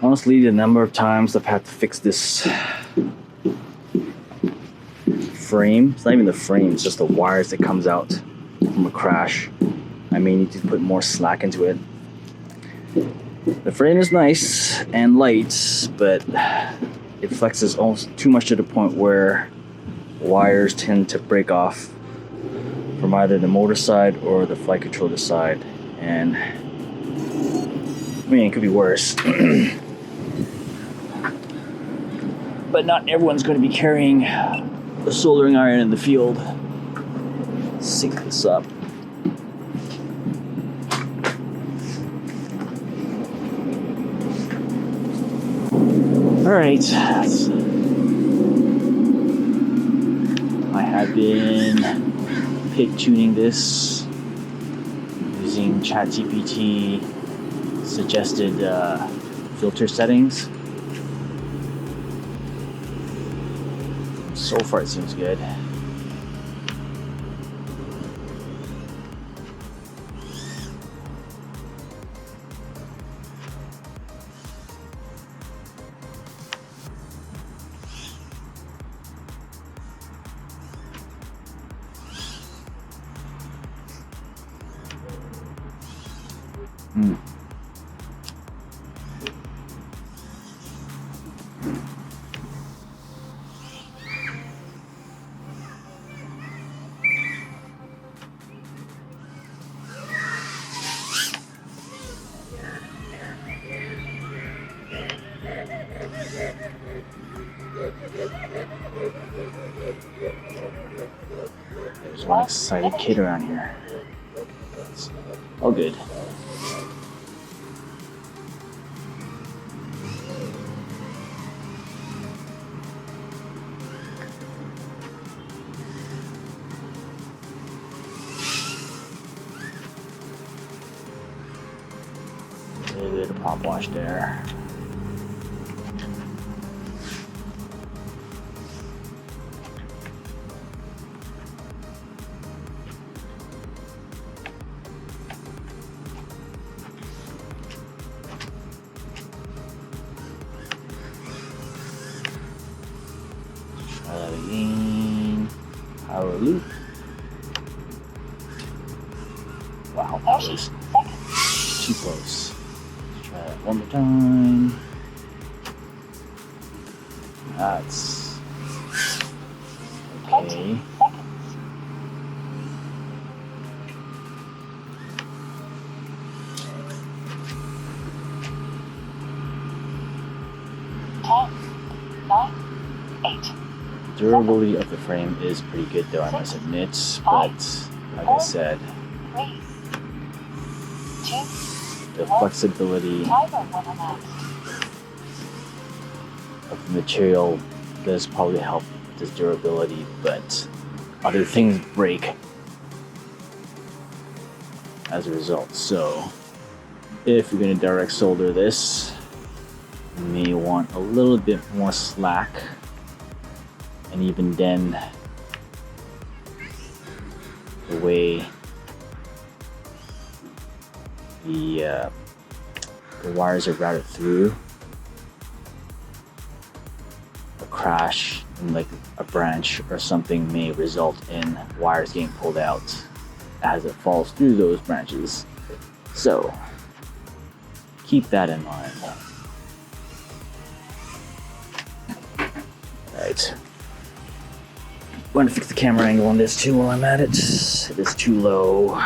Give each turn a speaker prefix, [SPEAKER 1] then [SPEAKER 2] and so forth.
[SPEAKER 1] Honestly, the number of times I've had to fix this frame, it's not even the frame, it's just the wires that comes out from a crash. I may need to put more slack into it. The frame is nice and light, but it flexes almost too much to the point where wires tend to break off from either the motor side or the flight controller side. And I mean, it could be worse. But not everyone's going to be carrying a soldering iron in the field. Let's sync this up. Alright, I have been pig tuning this using ChatGPT suggested filter settings. So far it seems good. There's one excited kid around here. It's all good. A little bit of pop wash there. Try that again. Power loop. Wow, that was too close. Let's try that one more time. That's okay. Durability of the frame is pretty good though, I must admit, but like I said, the flexibility of the material does probably help this durability, but other things break as a result. So if you're going to direct solder this, you may want a little bit more slack, and even then the way the wires are routed through, a crash in like a branch or something may result in wires getting pulled out as it falls through those branches. So keep that in mind. Right. I'm going to fix the camera angle on this too while I'm at it. It is too low.